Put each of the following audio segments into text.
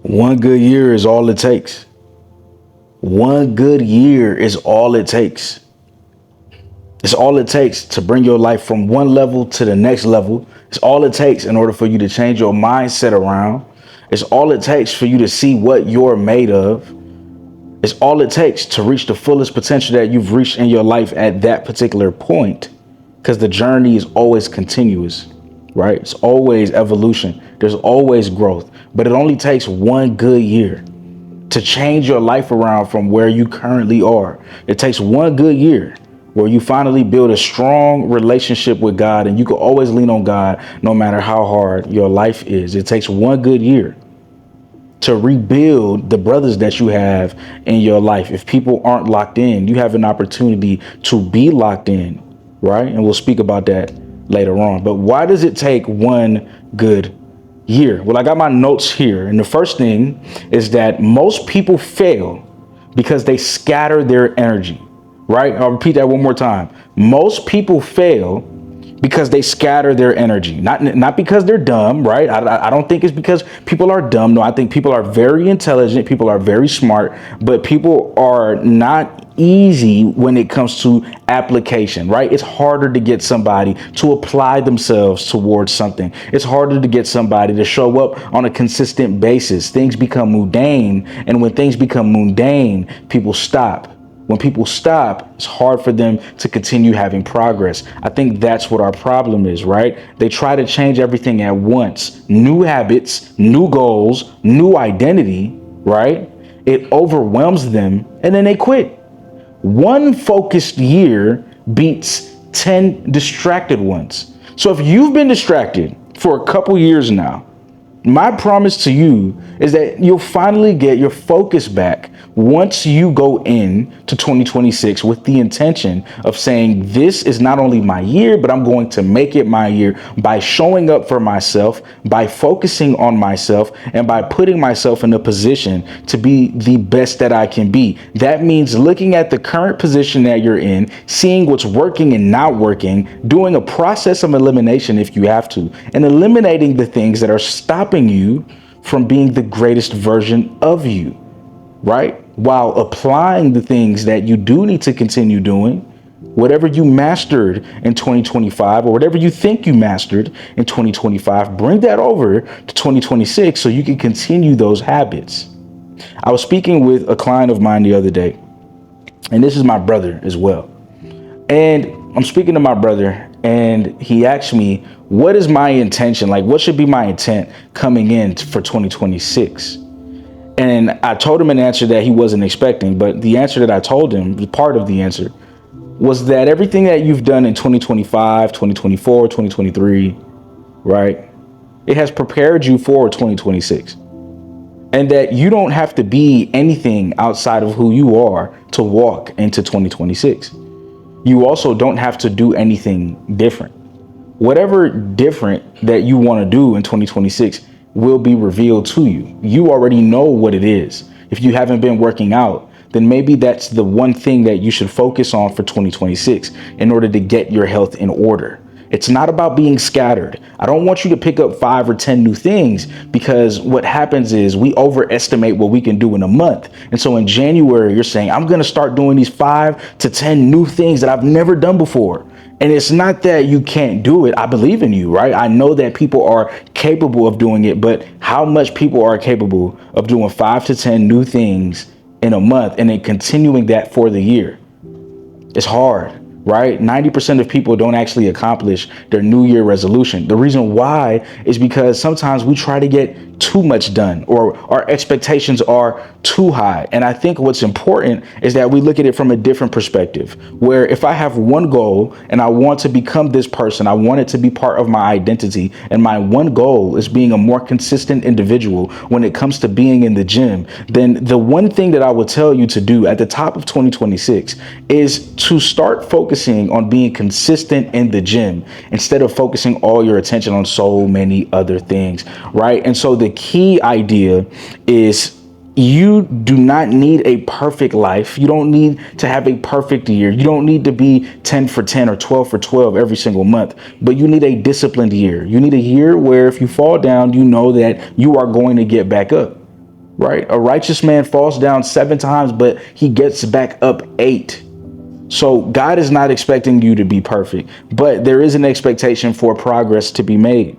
One good year is all it takes. One good year is all it takes. It's all it takes to bring your life from one level to the next level. It's all it takes in order for you to change your mindset around. It's all it takes for you to see what you're made of. It's all it takes to reach the fullest potential that you've reached in your life at that particular point. Because the journey is always continuous, right? It's always evolution. There's always growth, but it only takes one good year to change your life around from where you currently are. It takes one good year where you finally build a strong relationship with God, and you can always lean on God no matter how hard your life is. It takes one good year to rebuild the brothers that you have in your life. If people aren't locked in, you have an opportunity to be locked in, right? And we'll speak about that later on. But why does it take one good year? Well, I got my notes here. And the first thing is that most people fail because they scatter their energy, right? I'll repeat that one more time. Most people fail because they scatter their energy, not because they're dumb, right? I don't think it's because people are dumb. No, I think people are very intelligent. People are very smart, but people are not easy when it comes to application, right? It's harder to get somebody to apply themselves towards something. It's harder to get somebody to show up on a consistent basis. Things become mundane, and when things become mundane, people stop. When people stop, it's hard for them to continue having progress. I think that's what our problem is, right? They try to change everything at once. New habits, new goals, new identity, right? It overwhelms them and then they quit. One focused year beats 10 distracted ones. So if you've been distracted for a couple years now, my promise to you is that you'll finally get your focus back once you go in to 2026 with the intention of saying, this is not only my year, but I'm going to make it my year by showing up for myself, by focusing on myself, and by putting myself in a position to be the best that I can be. That means looking at the current position that you're in, seeing what's working and not working, doing a process of elimination if you have to, and eliminating the things that are stopping you from being the greatest version of you, right? While applying the things that you do need to continue doing. Whatever you mastered in 2025 or whatever you think you mastered in 2025, bring that over to 2026 so you can continue those habits. I was speaking with a client of mine the other day, and this is my brother as well. And I'm speaking to my brother, and he asked me, what is my intention? Like, what should be my intent coming in for 2026? And I told him an answer that he wasn't expecting, but the answer that I told him, part of the answer, was that everything that you've done in 2025, 2024, 2023, right, it has prepared you for 2026. And that you don't have to be anything outside of who you are to walk into 2026. You also don't have to do anything different. Whatever different that you want to do in 2026 will be revealed to you. You already know what it is. If you haven't been working out, then maybe that's the one thing that you should focus on for 2026 in order to get your health in order. It's not about being scattered. I don't want you to pick up 5 or 10 new things, because what happens is we overestimate what we can do in a month. And so in January, you're saying, I'm going to start doing these 5 to 10 new things that I've never done before. And it's not that you can't do it. I believe in you, right? I know that people are capable of doing it, but how much people are capable of doing 5 to 10 new things in a month and then continuing that for the year? It's hard. Right? 90% of people don't actually accomplish their New Year resolution. The reason why is because sometimes we try to get too much done, or our expectations are too high. And I think what's important is that we look at it from a different perspective, where if I have one goal and I want to become this person, I want it to be part of my identity. And my one goal is being a more consistent individual when it comes to being in the gym. Then the one thing that I would tell you to do at the top of 2026 is to start focusing on being consistent in the gym instead of focusing all your attention on so many other things, right? And so the key idea is you do not need a perfect life. You don't need to have a perfect year. You don't need to be 10 for 10 or 12 for 12 every single month, but you need a disciplined year. You need a year where if you fall down, you know that you are going to get back up. right? A righteous man falls down 7 times, but he gets back up 8. So God is not expecting you to be perfect, but there is an expectation for progress to be made.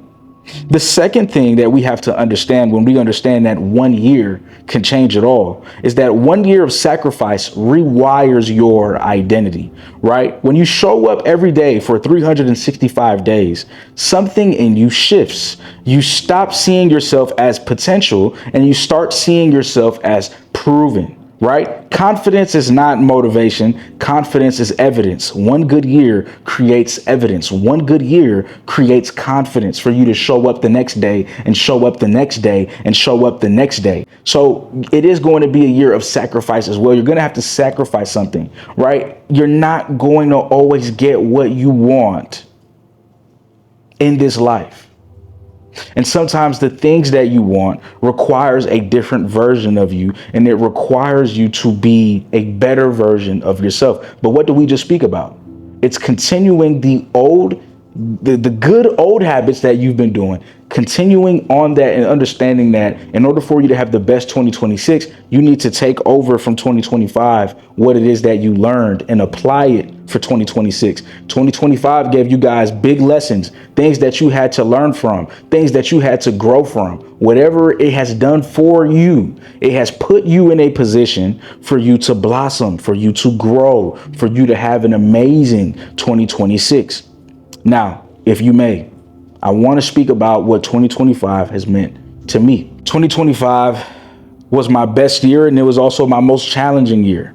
The second thing that we have to understand when we understand that 1 year can change it all is that 1 year of sacrifice rewires your identity, right? When you show up every day for 365 days, something in you shifts. You stop seeing yourself as potential and you start seeing yourself as proven. Right? Confidence is not motivation. Confidence is evidence. 1 good year creates evidence. 1 good year creates confidence for you to show up the next day and show up the next day and show up the next day. So it is going to be a year of sacrifice as well. You're going to have to sacrifice something, right? You're not going to always get what you want in this life. And sometimes the things that you want requires a different version of you, and it requires you to be a better version of yourself. But what do we just speak about? It's continuing the good old habits that you've been doing, continuing on that and understanding that in order for you to have the best 2026, you need to take over from 2025 what it is that you learned and apply it for 2026. 2025 gave you guys big lessons, things that you had to learn from, things that you had to grow from. Whatever it has done for you, it has put you in a position for you to blossom, for you to grow, for you to have an amazing 2026. Now, if you may, I want to speak about what 2025 has meant to me. 2025 was my best year, and it was also my most challenging year.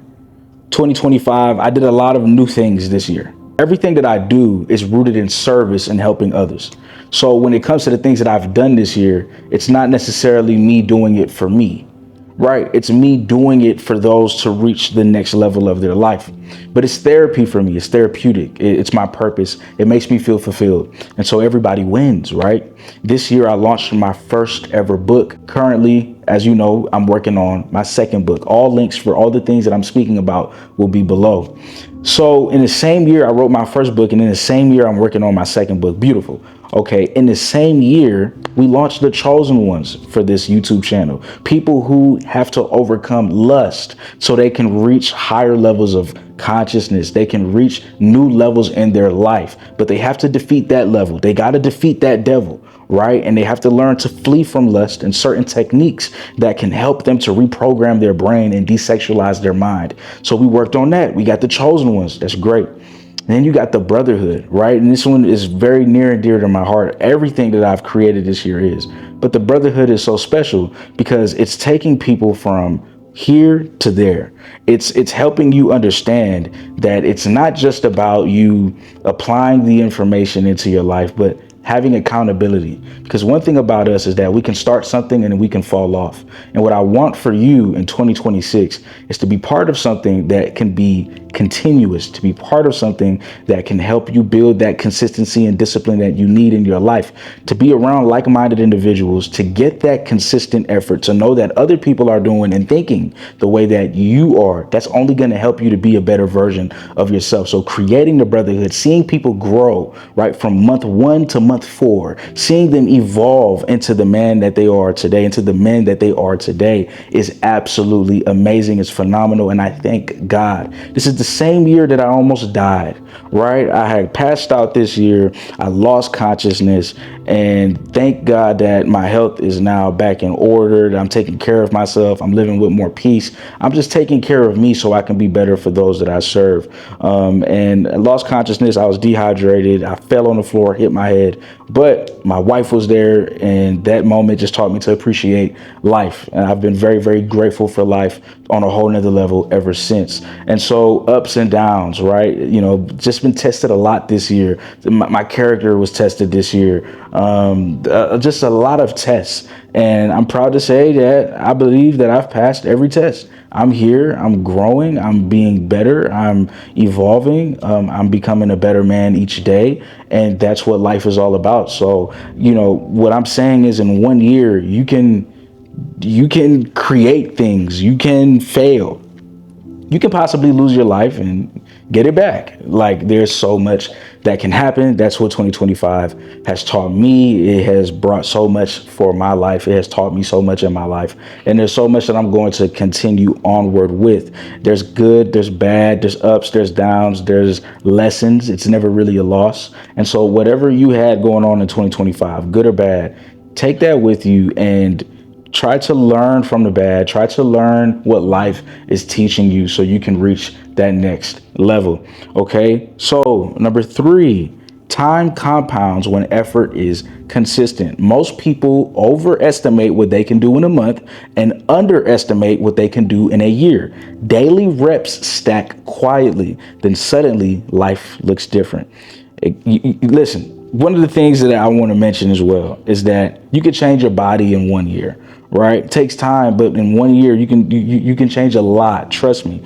2025, I did a lot of new things this year. Everything that I do is rooted in service and helping others. So when it comes to the things that I've done this year, it's not necessarily me doing it for me. Right? It's me doing it for those to reach the next level of their life. But it's therapy for me. It's therapeutic. It's my purpose. It makes me feel fulfilled. And so everybody wins, right? This year, I launched my first ever book. Currently, as you know, I'm working on my second book. All links for all the things that I'm speaking about will be below. So in the same year, I wrote my first book, and in the same year, I'm working on my second book. Beautiful. Okay, in the same year, we launched the chosen ones for this YouTube channel. People who have to overcome lust so they can reach higher levels of consciousness. They can reach new levels in their life, but they have to defeat that level. They got to defeat that devil, right? And they have to learn to flee from lust and certain techniques that can help them to reprogram their brain and desexualize their mind. So we worked on that. We got the chosen ones. That's great. And then you got the brotherhood, right? And this one is very near and dear to my heart. Everything that I've created this year is. But the brotherhood is so special because it's taking people from here to there. It's helping you understand that it's not just about you applying the information into your life, but having accountability. Because one thing about us is that we can start something and then we can fall off. And what I want for you in 2026 is to be part of something that can be continuous, to be part of something that can help you build that consistency and discipline that you need in your life, to be around like-minded individuals, to get that consistent effort, to know that other people are doing and thinking the way that you are. That's only going to help you to be a better version of yourself. So creating the brotherhood, seeing people grow, right, from month 1 to month 4, seeing them evolve into the man that they are today, into the men that they are today is absolutely amazing. It's phenomenal. And I thank God. This is the same year that I almost died, right? I had passed out this year. I lost consciousness, and thank God that my health is now back in order. That I'm taking care of myself. I'm living with more peace. I'm just taking care of me so I can be better for those that I serve. And I lost consciousness. I was dehydrated. I fell on the floor, hit my head, but my wife was there, and that moment just taught me to appreciate life. And I've been very, very grateful for life on a whole nother level ever since. And so ups and downs, right? You know, just been tested a lot this year. My character was tested this year. Just a lot of tests. And I'm proud to say that I believe that I've passed every test. I'm here, I'm growing, I'm being better, I'm evolving, I'm becoming a better man each day. And that's what life is all about. So, you know, what I'm saying is in 1 year, you can create things, you can fail. you can possibly lose your life and get it back. Like, there's so much that can happen. That's what 2025 has taught me. It has brought so much for my life. It has taught me so much in my life. And there's so much that I'm going to continue onward with. There's good, there's bad, there's ups, there's downs, there's lessons. It's never really a loss. And so whatever you had going on in 2025, good or bad, take that with you and try to learn from the bad. Try to learn what life is teaching you so you can reach that next level. Okay. So number 3, time compounds when effort is consistent. Most people overestimate what they can do in a month and underestimate what they can do in a year. Daily reps stack quietly, then suddenly life looks different. Listen, one of the things that I want to mention as well is that you could change your body in 1 year, right? It takes time, but in 1 year you can change a lot. Trust me.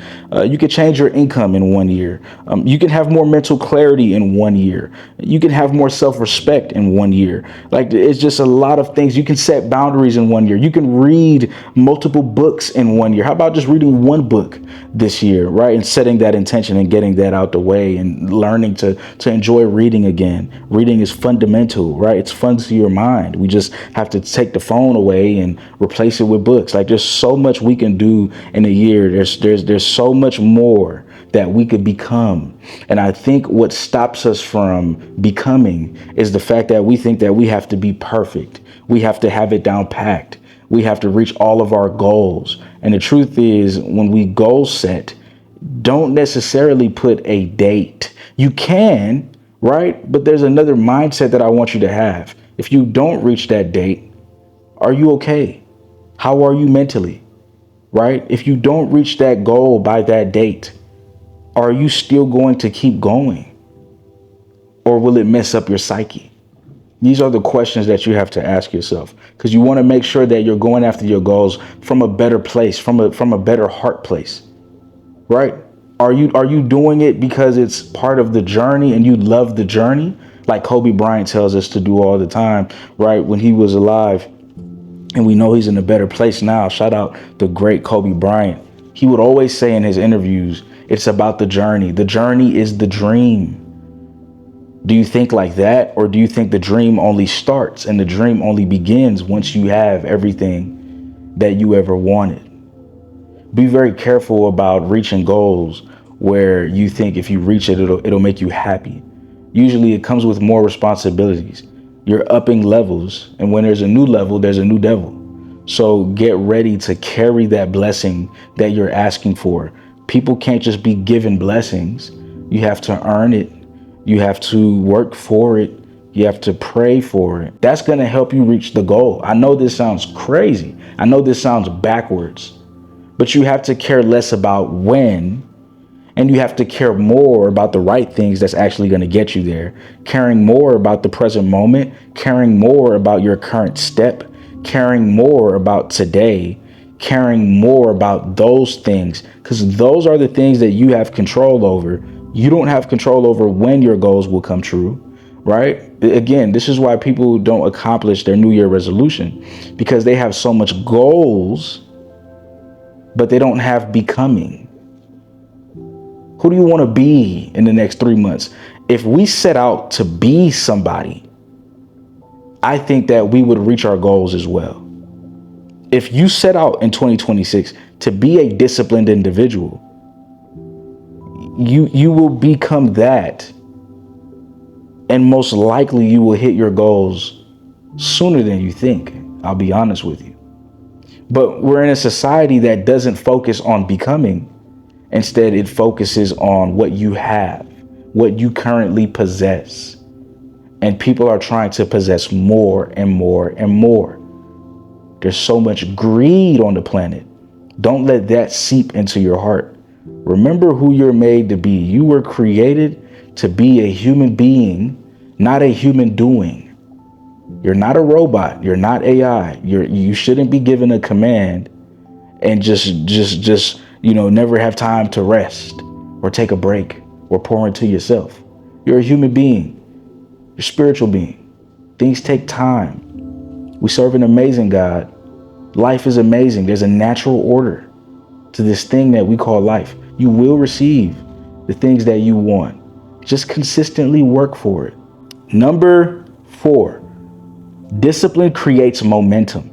You can change your income in 1 year. You can have more mental clarity in 1 year. You can have more self-respect in 1 year. Like, it's just a lot of things. You can set boundaries in 1 year. You can read multiple books in 1 year. How about just reading one book this year, right? And setting that intention and getting that out the way and learning to enjoy reading again. Reading is fundamental, right? It's fun to your mind. We just have to take the phone away and replace it with books. Like, there's so much we can do in a year. There's so much more that we could become. And I think what stops us from becoming is the fact that we think that we have to be perfect. We have to have it down packed. We have to reach all of our goals. And the truth is, when we goal set, don't necessarily put a date. You can, right? But there's another mindset that I want you to have. If you don't reach that date, are you okay? How are you mentally, right? If you don't reach that goal by that date, are you still going to keep going? Or will it mess up your psyche? These are the questions that you have to ask yourself, because you want to make sure that you're going after your goals from a better place, from a better heart place, right? Are you doing it because it's part of the journey and you love the journey? Like Kobe Bryant tells us to do all the time, right? When he was alive, and we know he's in a better place now. Shout out the great Kobe Bryant. He would always say in his interviews, it's about the journey. The journey is the dream. Do you think like that? Or do you think the dream only starts and the dream only begins once you have everything that you ever wanted? Be very careful about reaching goals where you think if you reach it, it'll make you happy. Usually it comes with more responsibilities. You're upping levels, and when there's a new level, there's a new devil. So get ready to carry that blessing that you're asking for. People can't just be given blessings. You have to earn it. You have to work for it. You have to pray for it. That's going to help you reach the goal. I know this sounds crazy. I know this sounds backwards, but you have to care less about when, and you have to care more about the right things that's actually going to get you there. Caring more about the present moment, caring more about your current step, caring more about today, caring more about those things, because those are the things that you have control over. You don't have control over when your goals will come true, right? Again, this is why people don't accomplish their New Year resolution, because they have so much goals, but they don't have becoming. Who do you want to be in the next 3 months? If we set out to be somebody, I think that we would reach our goals as well. If you set out in 2026 to be a disciplined individual, you will become that. And most likely you will hit your goals sooner than you think. I'll be honest with you. But we're in a society that doesn't focus on becoming. Instead, it focuses on what you have, what you currently possess. And people are trying to possess more and more and more. There's so much greed on the planet. Don't let that seep into your heart. Remember who you're made to be. You were created to be a human being, not a human doing. You're not a robot. You're not AI. You shouldn't be given a command and just never have time to rest or take a break or pour into yourself. You're a human being. You're a spiritual being. Things take time. We serve an amazing God. Life is amazing. There's a natural order to this thing that we call life. You will receive the things that you want. Just consistently work for it. Number 4, discipline creates momentum.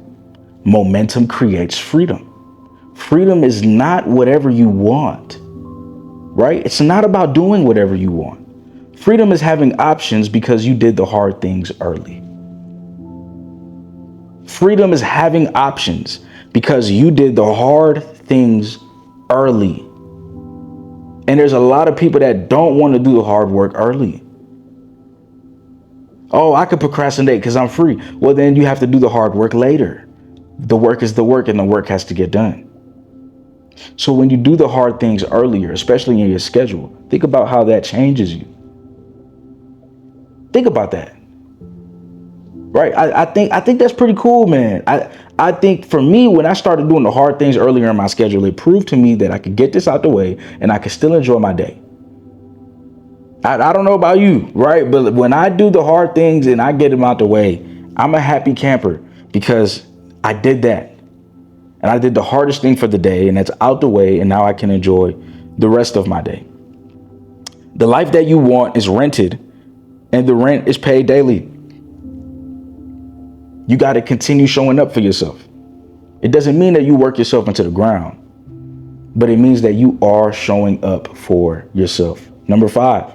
Momentum creates freedom. Freedom is not whatever you want, right? It's not about doing whatever you want. Freedom is having options because you did the hard things early. Freedom is having options because you did the hard things early. And there's a lot of people that don't want to do the hard work early. Oh, I could procrastinate because I'm free. Well, then you have to do the hard work later. The work is the work, and the work has to get done. So when you do the hard things earlier, especially in your schedule, think about how that changes you. Think about that. Right? I think that's pretty cool, man. I think for me, when I started doing the hard things earlier in my schedule, it proved to me that I could get this out the way and I could still enjoy my day. I don't know about you, right? But when I do the hard things and I get them out the way, I'm a happy camper because I did that. And I did the hardest thing for the day, and that's out the way, and now I can enjoy the rest of my day. The life that you want is rented, and the rent is paid daily. You got to continue showing up for yourself. It doesn't mean that you work yourself into the ground, but it means that you are showing up for yourself. Number 5,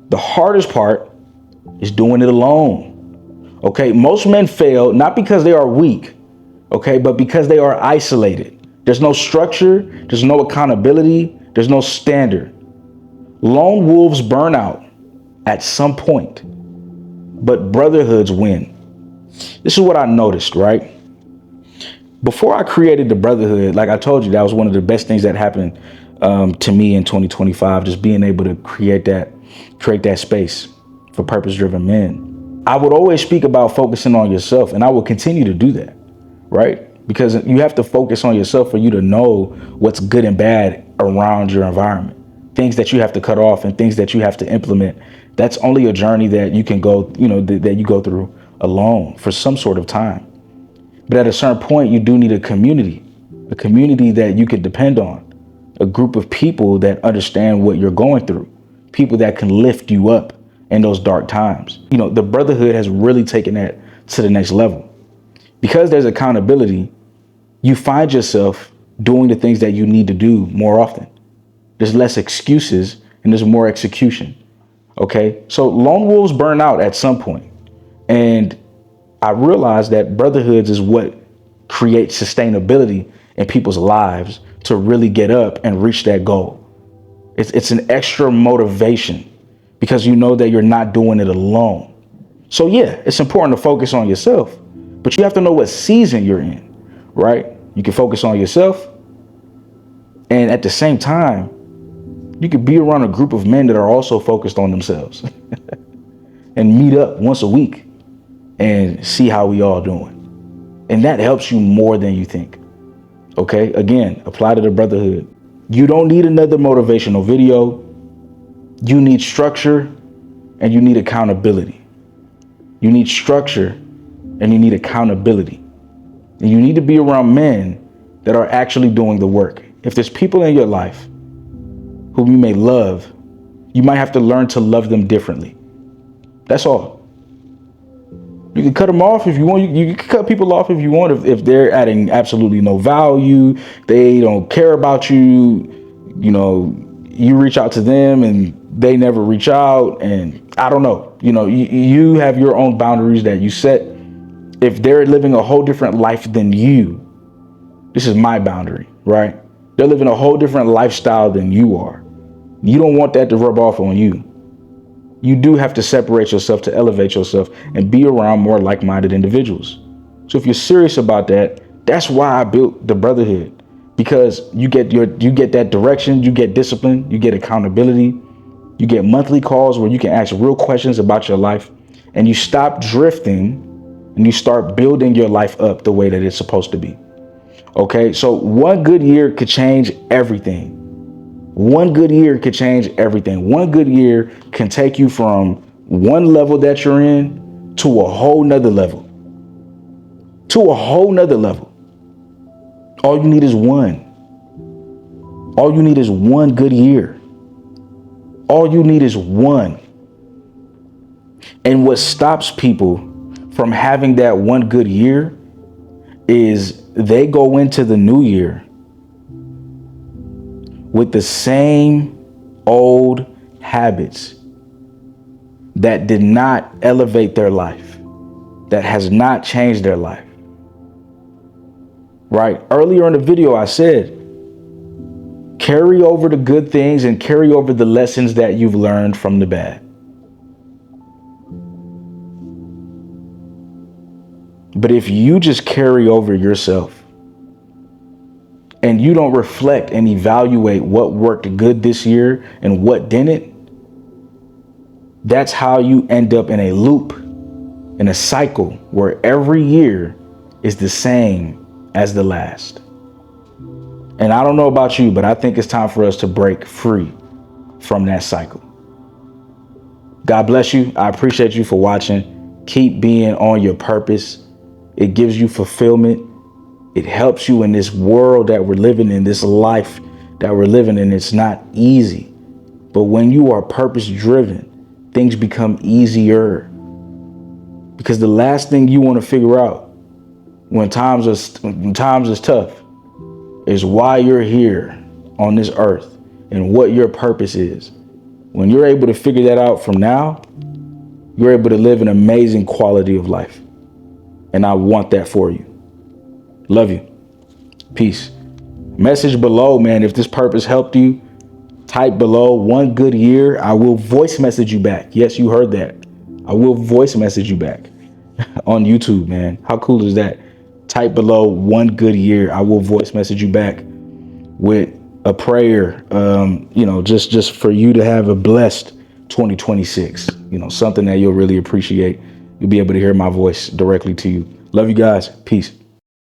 the hardest part is doing it alone. Okay, most men fail not because they are weak, okay, but because they are isolated. There's no structure, there's no accountability, there's no standard. Lone wolves burn out at some point, but brotherhoods win. This is what I noticed, right? Before I created the brotherhood, like I told you, that was one of the best things that happened to me in 2025, just being able to create that space for purpose-driven men. I would always speak about focusing on yourself, and I will continue to do that, right? Because you have to focus on yourself for you to know what's good and bad around your environment, things that you have to cut off and things that you have to implement. That's only a journey that you can go, that you go through alone for some sort of time. But at a certain point, you do need a community that you can depend on, a group of people that understand what you're going through, people that can lift you up in those dark times. The brotherhood has really taken that to the next level. Because there's accountability, you find yourself doing the things that you need to do more often. There's less excuses and there's more execution. Okay, so lone wolves burn out at some point. And I realized that brotherhoods is what creates sustainability in people's lives to really get up and reach that goal. It's an extra motivation because you know that you're not doing it alone. So yeah, it's important to focus on yourself, but you have to know what season you're in, right? You can focus on yourself, and at the same time, you could be around a group of men that are also focused on themselves and meet up once a week and see how we all doing. And that helps you more than you think. Okay, again, apply to the brotherhood. You don't need another motivational video. You need structure and you need accountability. You need structure and you need accountability. And you need to be around men that are actually doing the work. If there's people in your life whom you may love, you might have to learn to love them differently. That's all. You can cut them off if you want. You can cut people off if you want. If they're adding absolutely no value, they don't care about you, you reach out to them and they never reach out. And I don't know, you have your own boundaries that you set. If they're living a whole different life than you, this is my boundary, right? They're living a whole different lifestyle than you are. You don't want that to rub off on you. You do have to separate yourself to elevate yourself and be around more like-minded individuals. So if you're serious about that, that's why I built the brotherhood, because you get that direction, you get discipline, you get accountability, you get monthly calls where you can ask real questions about your life, and you stop drifting and you start building your life up the way that it's supposed to be. Okay, so one good year could change everything. One good year could change everything. One good year can take you from one level that you're in to a whole nother level. To a whole nother level. All you need is one. All you need is one good year. All you need is one. And what stops people from having that one good year is they go into the new year with the same old habits that did not elevate their life, that has not changed their life. Right? Earlier in the video, I said, carry over the good things and carry over the lessons that you've learned from the bad. But if you just carry over yourself and you don't reflect and evaluate what worked good this year and what didn't, that's how you end up in a loop, in a cycle where every year is the same as the last. And I don't know about you, but I think it's time for us to break free from that cycle. God bless you. I appreciate you for watching. Keep being on your purpose. It gives you fulfillment. It helps you in this world that we're living in, this life that we're living in. It's not easy. But when you are purpose driven, things become easier. Because the last thing you want to figure out when times is tough is why you're here on this earth and what your purpose is. When you're able to figure that out from now, you're able to live an amazing quality of life. And I want that for you. Love you. Peace. Message below, man. If this purpose helped you, type below one good year. I will voice message you back. Yes, you heard that. I will voice message you back on YouTube, man. How cool is that? Type below one good year. I will voice message you back with a prayer, just for you to have a blessed 2026, something that you'll really appreciate. You'll be able to hear my voice directly to you. Love you guys. Peace.